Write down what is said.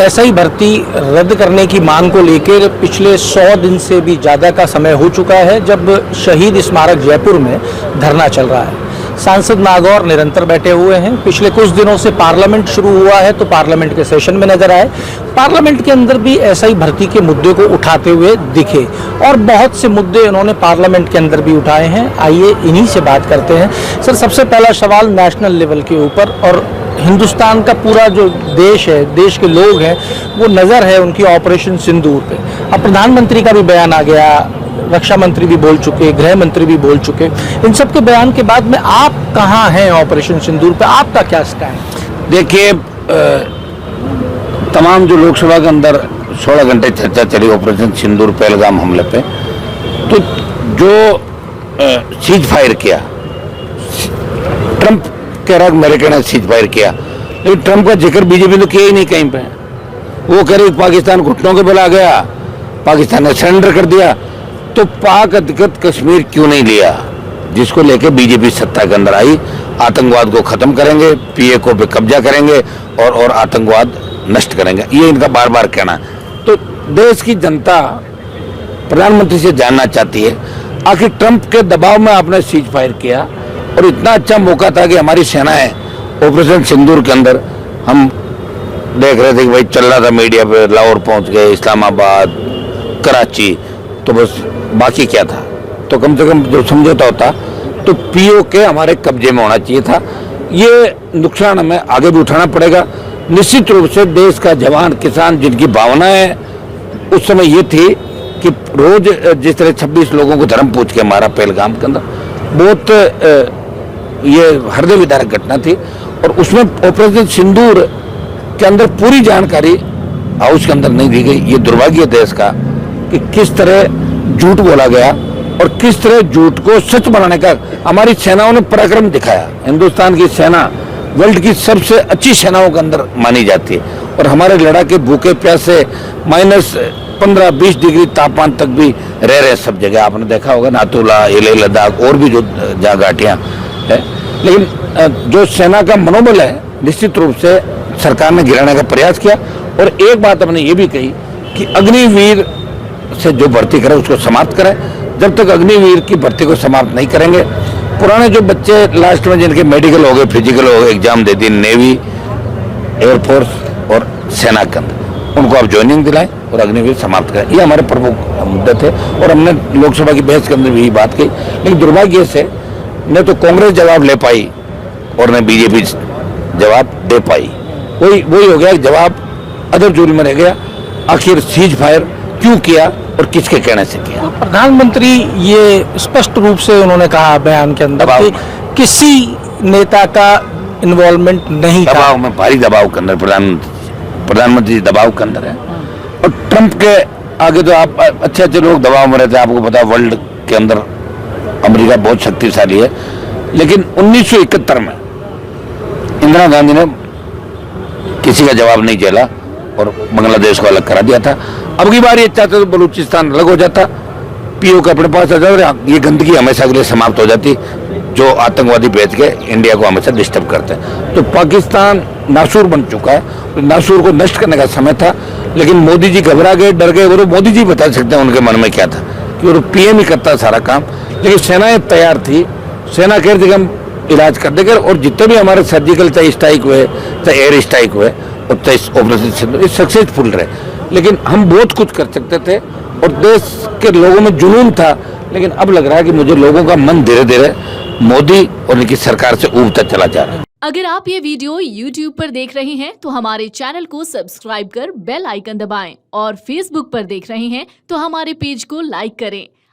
SI भर्ती रद्द करने की मांग को लेकर पिछले 100 दिन से भी ज़्यादा का समय हो चुका है जब शहीद स्मारक जयपुर में धरना चल रहा है। सांसद नागौर निरंतर बैठे हुए हैं। पिछले कुछ दिनों से पार्लियामेंट शुरू हुआ है तो पार्लियामेंट के सेशन में नजर आए। पार्लियामेंट के अंदर भी एसआई भर्ती के मुद्दे को उठाते हुए दिखे और बहुत से मुद्दे उन्होंने पार्लियामेंट के अंदर भी उठाए हैं। आइए इन्हीं से बात करते हैं। सर, सबसे पहला सवाल नेशनल लेवल के ऊपर, और हिंदुस्तान का पूरा जो देश है, देश के लोग हैं, वो नज़र है उनकी ऑपरेशन सिंदूर पे। अब प्रधानमंत्री का भी बयान आ गया, रक्षा मंत्री भी बोल चुके, गृह मंत्री भी बोल चुके। इन सब के बयान के बाद में आप कहाँ हैं ऑपरेशन सिंदूर पे? आपका क्या स्टैंड? देखिए, तमाम जो लोकसभा के अंदर 16 घंटे चर्चा चली ऑपरेशन सिंदूर पहलगाम हमले पे, तो जो सीज फायर किया, ट्रंप कह रहा मेरे कहने सीज फायर किया, लेकिन ट्रंप का जिक्र बीजेपी ने किया ही नहीं कहीं पे। वो कह रही पाकिस्तान घुटनों के बल आ गया, पाकिस्तान ने सरेंडर कर दिया। तो पाक अधिकृत कश्मीर क्यों नहीं लिया, जिसको लेके बीजेपी सत्ता के अंदर आई? आतंकवाद को खत्म करेंगे, पीएको पे कब्जा करेंगे और आतंकवाद नष्ट करेंगे, ये इनका बार बार कहना है। तो देश की जनता प्रधानमंत्री से जानना चाहती है आखिर ट्रंप के दबाव में आपने सीज फायर किया, और इतना अच्छा मौका था कि हमारी सेनाएं ऑपरेशन सिंदूर के अंदर, हम देख रहे थे कि भाई चल रहा था मीडिया पे, लाहौर पहुंच गए, इस्लामाबाद, कराची, तो बस बाकी क्या था? तो कम से कम जो समझौता होता तो पीओके हमारे कब्जे में होना चाहिए था। ये नुकसान हमें आगे भी उठाना पड़ेगा। निश्चित रूप से देश का जवान किसान जिनकी भावनाएं उस समय ये थी कि रोज जिस तरह 26 लोगों को धर्म पूछ के मारा पहलगाम के अंदर, बहुत ये हृदय विदारक घटना थी। और उसमें ऑपरेशन सिंदूर के अंदर पूरी जानकारी हाउस के अंदर नहीं दी गई। ये दुर्भाग्य देश का कि किस तरह झूठ बोला गया और किस तरह झूठ को सच बनाने का हमारी सेनाओं ने पराक्रम दिखाया। हिंदुस्तान की सेना वर्ल्ड की सबसे अच्छी सेनाओं के अंदर मानी जाती है, और हमारे लड़ाके भूखे प्यासे -15-20 डिग्री तापमान तक भी रह रहे सब जगह। आपने देखा होगा नाथुला, लेह लद्दाख और भी जो जहाँ घाटियाँ है, लेकिन जो सेना का मनोबल है निश्चित रूप से सरकार ने गिराने का प्रयास किया। और एक बात हमने ये भी कही कि अग्निवीर से जो भर्ती करे उसको समाप्त करें। जब तक अग्निवीर की भर्ती को समाप्त नहीं करेंगे, पुराने जो बच्चे लास्ट में जिनके मेडिकल हो गए, फिजिकल हो गए, एग्जाम दे दी नेवी, एयरफोर्स और सेना के अंदर, उनको आप ज्वाइनिंग दिलाएं और अग्निवीर समाप्त करें। ये हमारे प्रमुख मुद्दे थे और हमने लोकसभा की बहस के अंदर भी यही बात कही। लेकिन दुर्भाग्य से न तो कांग्रेस जवाब ले पाई और न बीजेपी जवाब दे पाई। वही हो गया, जवाब अदर जोरी में रह गया। आखिर सीज फायर क्यों किया और किसके कहने से किया? प्रधानमंत्री ये स्पष्ट रूप से उन्होंने कहा बयान के अंदर कि किसी नेता का इन्वॉल्वमेंट नहीं था। दबाव में, भारी दबाव के अंदर प्रधानमंत्री दबाव के अंदर है। और ट्रंप के आगे तो आप अच्छे लोग दबाव में रहते हैं। आपको पता है वर्ल्ड के अंदर अमेरिका बहुत शक्तिशाली है, लेकिन 1971 में इंदिरा गांधी ने किसी का जवाब नहीं झेला और बांग्लादेश को अलग करा दिया था। अब की बार ये चाहते तो बलूचिस्तान अलग हो जाता, पीओके अपने पास आ जाता, ये गंदगी हमेशा के लिए समाप्त हो जाती जो आतंकवादी भेज के इंडिया को हमेशा डिस्टर्ब करते हैं। तो पाकिस्तान नासूर बन चुका है, तो नासूर को नष्ट करने का समय था। लेकिन मोदी जी घबरा गए, डर गए। वो तो मोदी जी बता सकते हैं उनके मन में क्या था, कि वो पीएम ही करता सारा काम। लेकिन सेनाएं तैयार थी, सेना कह रही थी हम इलाज कर देंगे। और जितने भी हमारे सर्जिकल चाहे स्ट्राइक हुए, चाहे एयर स्ट्राइक हुए, और चाहे ऑपरेशन सक्सेसफुल रहे। लेकिन हम बहुत कुछ कर सकते थे और देश के लोगों में जुनून था। लेकिन अब लग रहा है कि मुझे लोगों का मन धीरे धीरे मोदी और उनकी सरकार से ऊबता चला जा रहा है। अगर आप ये वीडियो YouTube पर देख रहे हैं तो हमारे चैनल को सब्सक्राइब कर बेल आइकन दबाएं, और Facebook पर देख रहे हैं तो हमारे पेज को लाइक करें।